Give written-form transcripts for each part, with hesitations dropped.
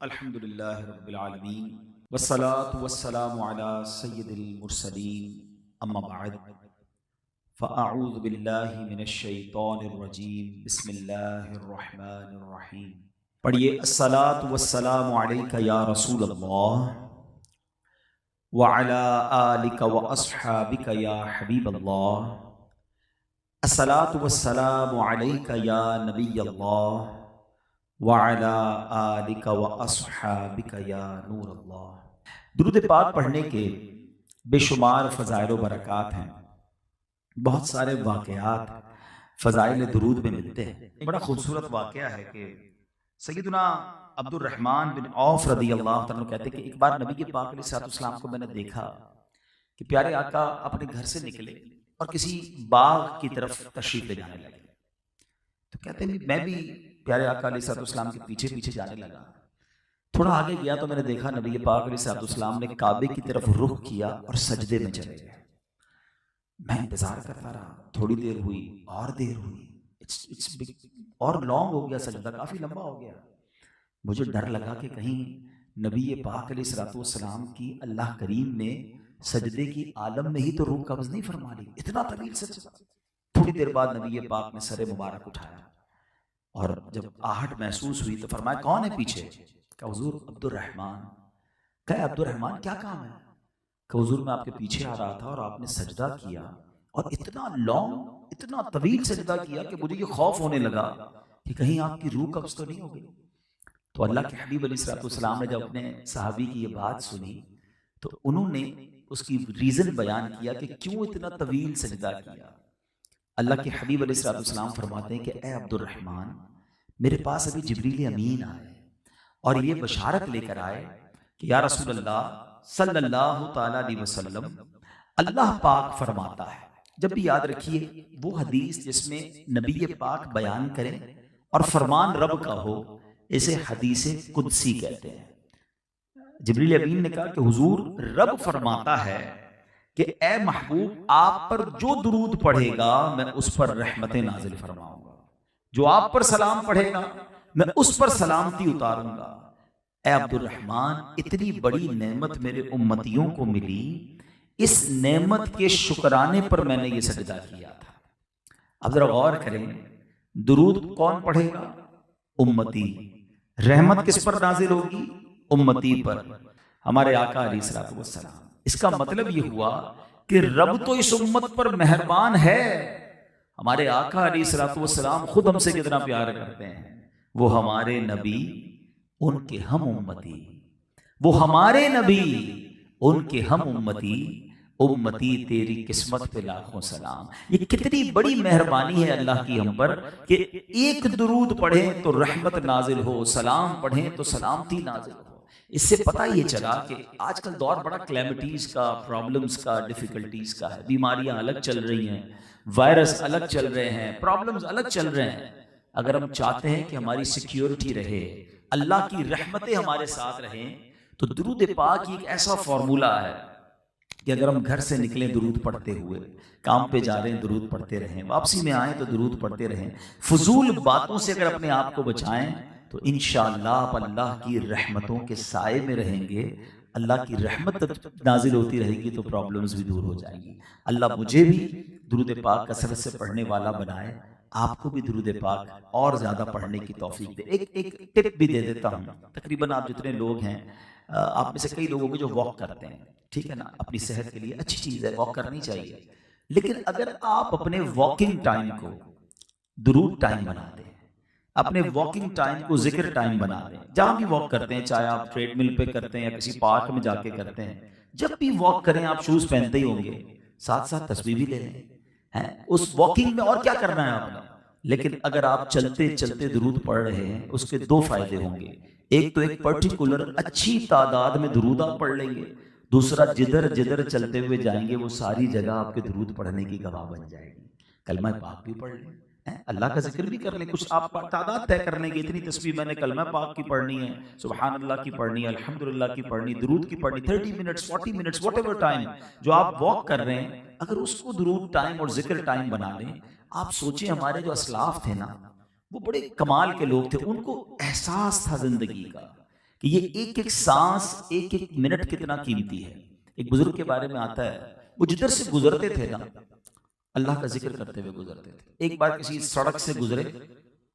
الحمدللہ رب العالمین والصلاة والسلام علی سید المرسلین اما بعد فاعوذ باللہ من الشیطان الرجیم بسم اللہ الرحمن الرحیم۔ پڑھیے الصلاة والسلام علیک یا رسول اللہ وعلی آلک واصحابک یا حبیب اللہ، الصلاة والسلام علیک یا نبی اللہ وعلی آلک واصحابک یا نور اللہ۔ درود پاک پڑھنے کے بے شمار فضائل و برکات ہیں، بہت سارے واقعات فضائل درود میں ملتے ہیں۔ ایک بڑا خوبصورت واقعہ ہے کہ سیدنا عبد الرحمن بن عوف رضی اللہ تعالیٰ کہتے ہیں کہ ایک بار نبی پاک علیہ الصلوۃ والسلام کو میں نے دیکھا کہ پیارے آقا اپنے گھر سے نکلے اور کسی باغ کی طرف تشریف لے جانے لگے، تو کہتے ہیں میں بھی پیارے آقا علیہ الصلوۃ والسلام کے پیچھے پیچھے جانے لگا۔ تھوڑا آگے گیا تو میں نے دیکھا نبی پاک علیہ الصلوۃ والسلام نے کعبے کی طرف رخ کیا اور سجدے میں چلے گئے۔ میں انتظار کرتا رہا، تھوڑی دیر ہوئی اور دیر ہوئی، اور لانگ ہو گیا، سجدہ کافی لمبا ہو گیا۔ مجھے ڈر لگا کہ کہیں نبی پاک علیہ الصلوۃ والسلام کی اللہ کریم نے سجدے کی عالم میں ہی تو روح قبض نہیں فرما لی، اتنا طویل سجدہ۔ تھوڑی دیر بعد نبی پاک نے سر مبارک اٹھایا اور جب آہٹ محسوس ہوئی تو فرمایا کون ہے پیچھے؟ کہ حضور عبد الرحمن۔ کہ عبد الرحمن کیا کام ہے؟ کہ حضور میں آپ کے پیچھے آ رہا تھا اور آپ نے سجدہ کیا اور اتنا لانگ، اتنا طویل سجدہ کیا کہ مجھے یہ خوف ہونے لگا کہ کہیں آپ کی روح قبض تو نہیں ہو گئی۔ تو اللہ کے حبیب علیہ الصلوۃ والسلام نے جب اپنے صحابی کی یہ بات سنی تو انہوں نے اس کی ریزن بیان کیا کہ کیوں اتنا طویل سجدہ کیا۔ اللہ کے حبیب علیہ الصلوۃ والسلام فرماتے ہیں کہ اے عبد الرحمن، میرے پاس ابھی جبریل امین آئے اور یہ بشارت لے کر آئے کہ یا رسول اللہ صلی اللہ تعالی علیہ وسلم، اللہ پاک فرماتا ہے، جب بھی یاد رکھیے وہ حدیث جس میں نبی پاک بیان کریں اور فرمان رب کا ہو اسے حدیث قدسی کہتے ہیں۔ جبریل امین نے کہا کہ حضور رب فرماتا ہے کہ اے محبوب، آپ پر جو درود پڑھے گا میں اس پر رحمت نازل فرماؤں گا، جو آپ پر سلام پڑھے گا میں اس پر سلامتی اتاروں گا۔ اے عبد الرحمن، اتنی بڑی نعمت میرے امتیوں کو ملی، اس نعمت کے شکرانے پر میں نے یہ سجدہ کیا تھا۔ اب ذرا غور کریں، درود کون پڑھے گا؟ امتی۔ رحمت کس پر نازل ہوگی؟ امتی پر، ہمارے آقا علیہ الصلوۃ والسلام۔ اس کا مطلب یہ ہوا کہ رب تو اس امت پر مہربان ہے۔ ہمارے آقا علیہ الصلوۃ والسلام خود ہم سے کتنا پیار کرتے ہیں، وہ ہمارے نبی ان کے ہم امتی، وہ ہمارے نبی ان کے ہم امتی، امتی تیری قسمت پہ لاکھوں سلام۔ یہ کتنی بڑی مہربانی ہے اللہ کی ہم پر کہ ایک درود پڑھیں تو رحمت نازل ہو، سلام پڑھیں تو سلامتی نازل ہو۔ اس سے پتہ یہ چلا کہ آج کل دور بڑا کلیمٹیز کا، پرابلمز کا، ڈیفیکلٹیز کا ہے۔ بیماریاں الگ چل رہی ہیں، وائرس الگ چل رہے ہیں، پرابلمز الگ چل رہے ہیں۔ اگر ہم چاہتے ہیں کہ ہماری سیکیورٹی رہے، اللہ کی رحمتیں ہمارے ساتھ رہیں، تو درود پاک ایک ایسا فارمولہ ہے کہ اگر ہم گھر سے نکلیں درود پڑھتے ہوئے، کام پہ جا رہے ہیں درود پڑھتے رہیں، واپسی میں آئیں تو درود پڑھتے رہیں، فضول باتوں سے اگر اپنے آپ کو بچائیں تو انشاءاللہ آپ اللہ کی رحمتوں کے سائے میں رہیں گے۔ اللہ کی رحمت نازل ہوتی رہے گی تو پرابلمز بھی دور ہو جائیں گی۔ اللہ مجھے بھی درود پاک کثرت سے پڑھنے والا بنائے، آپ کو بھی درود پاک اور زیادہ پڑھنے کی توفیق دے۔ ایک ٹپ بھی دے دیتا ہوں، تقریباً آپ جتنے لوگ ہیں، آپ میں سے کئی لوگوں کو جو واک کرتے ہیں، ٹھیک ہے نا، اپنی صحت کے لیے اچھی چیز ہے، واک کرنی چاہیے، لیکن اگر آپ اپنے واکنگ ٹائم کو درود ٹائم بنا دیں، اپنے واکنگ ٹائم کو ذکر ٹائم بنا دیں، جہاں بھی واک کرتے ہیں، چاہے آپ ٹریڈ مل پہ کرتے ہیں یا کسی پارک میں جا کے کرتے ہیں، جب بھی واک کریں آپ شوز پہنتے ہی ہوں گے، ساتھ ساتھ تسبیح بھی لے لیں۔ اس واکنگ میں اور کیا کرنا ہے آپ نے، لیکن اگر آپ چلتے چلتے درود پڑھ رہے ہیں اس کے دو فائدے ہوں گے۔ ایک تو ایک پرٹیکولر اچھی تعداد میں درود آپ پڑھ لیں گے، دوسرا جدھر جدھر چلتے ہوئے جائیں گے وہ ساری جگہ آپ کے درود پڑھنے کی گواہ بن جائے گی۔ کلمہ پاک بھی پڑھ لیں، اللہ کا ذکر بھی کر لیں، کچھ آپ تعداد طے کر لیں گے، اتنی تسبیح میں نے کلمہ پاک کی پڑھنی ہے، سبحان اللہ کی پڑھنی ہے، الحمدللہ کی پڑھنی، درود کی پڑھنی، 30 minutes 40 minutes what ever time جو آپ واک کر رہے ہیں، اگر اس کو درود ٹائم اور ذکر ٹائم بنا لیں۔ آپ سوچیں ہمارے جو اسلاف تھے نا، وہ بڑے کمال کے لوگ تھے، ان کو احساس تھا زندگی کا کہ یہ ایک ایک سانس، ایک ایک منٹ کتنا قیمتی ہے۔ ایک بزرگ کے بارے میں آتا ہے، وہ جدھر سے گزرتے تھے نا اللہ کا ذکر کرتے ہوئے گزرتے تھے۔ ایک بار کسی سڑک سے گزرے،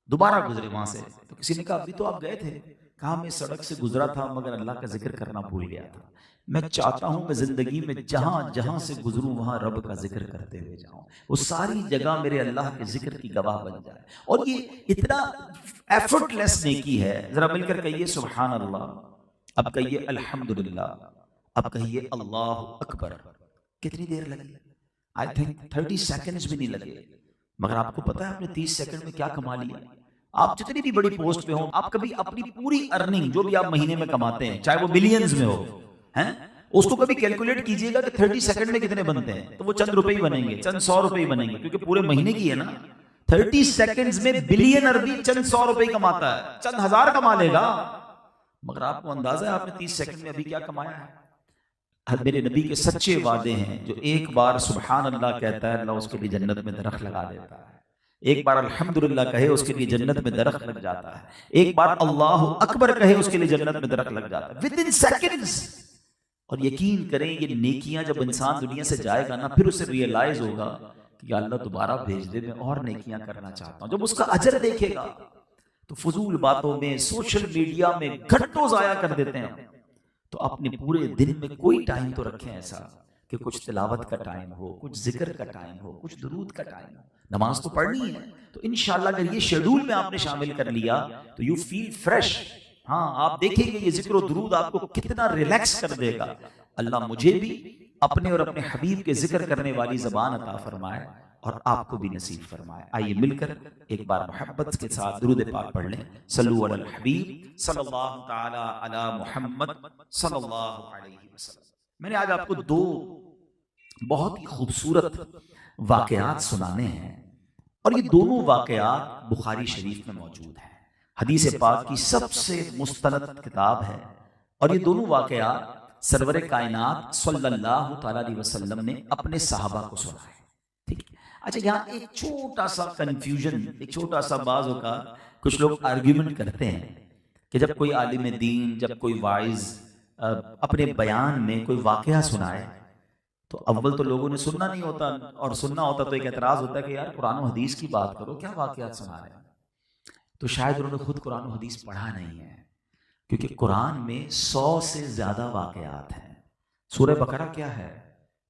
دوبارہ گزرے وہاں سے، تو کسی نے کہا ابھی تو آپ گئے تھے، کہا میں سڑک سے گزرا تھا مگر اللہ کا ذکر کرنا بھول گیا تھا۔ میں چاہتا ہوں میں زندگی میں جہاں جہاں سے گزروں وہاں رب کا ذکر کرتے ہوئے جاؤں، وہ ساری جگہ میرے اللہ کے ذکر کی گواہ بن جائے۔ اور یہ اتنا ایفرٹ لیس نیکی ہے، ذرا مل کر کہیے سبحان اللہ، اب کہیے الحمدللہ، اب کہیے اللہ اکبر۔ کتنی دیر لگی؟ آئی تھنک 30 سیکنڈز بھی نہیں لگے، مگر آپ کو پتا ہے آپ نے 30 سیکنڈ میں کیا کما لیا؟ آپ جتنی بھی بڑی پوسٹ پہ ہوں، آپ کبھی اپنی پوری ارننگ جو بھی آپ مہینے میں کماتے ہیں، چاہے وہ بلینز میں ہو، اس کو کبھی کیلکولیٹ کیجئے گا کہ 30 سیکنڈ میں کتنے بنتے ہیں، تو وہ چند روپے ہی بنیں گے، چند 100 روپے ہی بنیں گے، کیونکہ پورے مہینے کی ہے نا۔ 30 سیکنڈز میں بلین بھی چند 100 روپے ہی کماتا ہے، چند ہزار کما لے گا، مگر آپ کو اندازہ ہے آپ نے 30 سیکنڈ میں ابھی کیا کمایا ہے؟ میرے نبی کے سچے وعدے ہیں، جو ایک بار سبحان اللہ کہتا ہے اللہ اس کے لیے جنت میں درخت لگا دیتا ہے، ایک بار الحمدللہ کہے اس کے لیے جنت میں درخت لگ جاتا ہے، ایک بار اللہ اکبر کہے اس کے لیے جنت میں درخت لگ جاتا ہے within seconds۔ اور یقین کریں یہ نیکیاں جب انسان دنیا سے جائے گا نا، پھر اسے ریئلائز ہوگا کہ اللہ دوبارہ بھیج دے، میں اور نیکیاں کرنا چاہتا ہوں۔ جب اس کا اجر دیکھے گا تو فضول باتوں میں، سوشل میڈیا میں گھنٹوں ضائع کر دیتے ہیں۔ تو اپنے پورے دن میں کوئی ٹائم تو رکھیں ایسا کہ کچھ تلاوت کا ٹائم ہو، کچھ ذکر کا ٹائم ہو، کچھ درود کا ٹائم ہو۔ نماز تو پڑھنی ہے، تو انشاءاللہ اگر یہ شیڈول میں آپ نے شامل کر لیا تو یو فیل فریش۔ ہاں آپ دیکھیں گے یہ ذکر و درود آپ کو کتنا ریلیکس کر دے گا۔ اللہ مجھے بھی اپنے اور اپنے حبیب کے ذکر کرنے والی زبان عطا فرمائے اور آپ کو بھی نصیب فرمائے۔ آئیے مل کر ایک بار محبت کے ساتھ درود پاک پڑھ لیں۔ صلو علی الحبیب صلی اللہ تعالی علی محمد صلی اللہ علیہ وسلم۔ میں نے آج آپ کو دو بہت ہی خوبصورت واقعات سنانے ہیں، اور یہ دونوں واقعات بخاری شریف میں موجود ہیں، حدیث پاک کی سب سے مستند کتاب ہے، اور یہ دونوں واقعات سرور کائنات صلی اللہ تعالی علیہ وسلم نے اپنے صحابہ کو سنائے۔ ٹھیک ہے، اچھا یہاں ایک چھوٹا سا کنفیوژن، ایک چھوٹا سا بعض اوقات کچھ لوگ آرگیومنٹ کرتے ہیں کہ جب کوئی عالم دین، جب کوئی واعظ اپنے بیان میں کوئی واقعہ سنائے تو اول تو لوگوں نے سننا نہیں ہوتا، اور سننا ہوتا تو ایک اعتراض ہوتا ہے کہ یار قرآن و حدیث کی بات کرو، کیا واقعات سنا رہے ہیں؟ تو شاید انہوں نے خود قرآن و حدیث پڑھا نہیں ہے، کیونکہ قرآن میں 100 سے زیادہ واقعات ہیں۔ سورہ بقرہ کیا ہے؟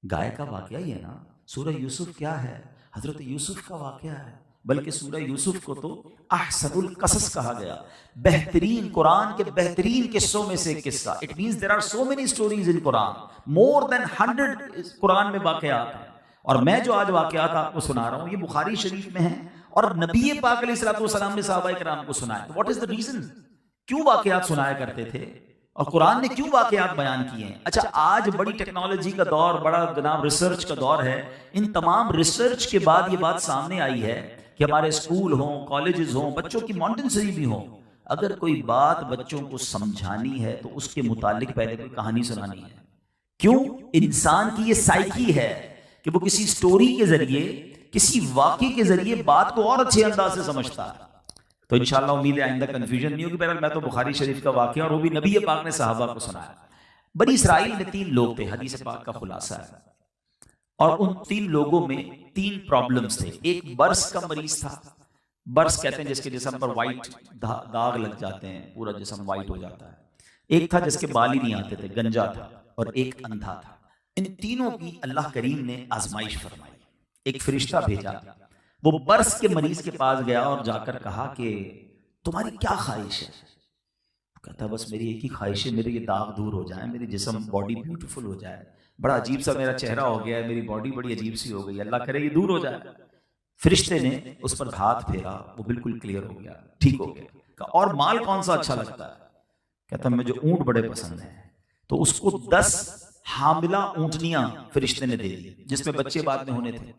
گائے کا واقعہ ہی ہے نا۔ سورہ یوسف کیا ہے؟ حضرت یوسف کا واقعہ ہے، بلکہ سورہ یوسف کو تو احسن القصص کہا گیا، بہترین، قرآن کے بہترین قصوں میں سے ایک قصہ۔ It means there are so many stories in Quran, more than 100 قرآن میں واقعات ہیں، اور میں جو آج واقعات آپ کو سنا رہا ہوں یہ بخاری شریف میں ہیں، اور نبی پاک علیہ الصلوۃ والسلام نے صحابہ کرام کو سنائے۔ What is the reason؟ کیوں واقعات سنایا کرتے تھے اور قرآن نے کیوں واقعات بیان کیے ہیں؟ اچھا آج بڑی ٹیکنالوجی کا دور، بڑا جناب ریسرچ کا دور ہے، ان تمام ریسرچ کے بعد یہ بات سامنے آئی ہے کہ ہمارے اسکول ہوں، کالجز ہوں، بچوں کی مانٹنسری بھی ہوں، اگر کوئی بات بچوں کو سمجھانی ہے تو اس کے متعلق پہلے کوئی کہانی سنانی ہے۔ کیوں؟ انسان کی یہ سائیکی ہے کہ وہ کسی سٹوری کے ذریعے، کسی واقعے کے ذریعے بات کو اور اچھے انداز سے سمجھتا ہے۔ تو انشاءاللہ امید ہے آئندہ کنفیوژن نہیں ہوگی۔ بہرحال میں تو بخاری شریف کا واقعہ، اور وہ بھی نبی پاک نے صحابہ کو سنایا۔ بنی اسرائیل میں 3 لوگ تھے، حدیث پاک کا خلاصہ ہے، اور ان 3 لوگوں میں 3 پرابلمز تھے۔ ایک برس کا مریض تھا، برس کہتے ہیں جس کے جسم پر وائٹ داغ لگ جاتے ہیں، پورا جسم وائٹ ہو جاتا ہے۔ ایک تھا جس کے بال ہی نہیں آتے تھے، گنجا تھا، اور ایک اندھا تھا۔ ان تینوں کی اللہ کریم نے آزمائش فرمائی، ایک فرشتہ بھیجا، وہ برس کے مریض کے پاس گیا اور جا کر کہا کہ تمہاری کیا خواہش ہے؟ کہتا بس میری ایک ہی خواہش ہے، میرے یہ داغ دور ہو جائے، میری جسم باڈی بیوٹیفل ہو جائے، بڑا عجیب سا میرا چہرہ ہو گیا ہے، میری باڈی بڑی عجیب سی ہو گئی، اللہ کرے یہ دور ہو جائے۔ فرشتے نے اس پر ہاتھ پھیرا، وہ بالکل کلیئر ہو گیا، ٹھیک ہو گیا۔ اور مال کون سا اچھا لگتا ہے؟ کہتا مجھے اونٹ بڑے پسند ہیں۔ تو اس کو 10 حاملہ اونٹنیاں فرشتے نے دے دی جس میں بچے بعد میں ہونے تھے۔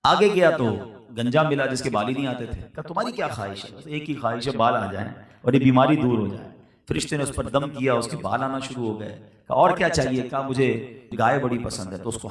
آگے گیا تو گنجا ملا جس کے بال ہی نہیں آتے تھے۔ کہا تمہاری کیا خواہش ہے؟ ایک ہی خواہش ہے، بال آ جائیں اور یہ بیماری دور ہو جائے۔ فرشتے نے اس پر دم کیا، اس کے بال آنا شروع ہو گئے۔ کہا اور کیا چاہیے؟ کہا مجھے گائے بڑی پسند ہے۔ تو اس کو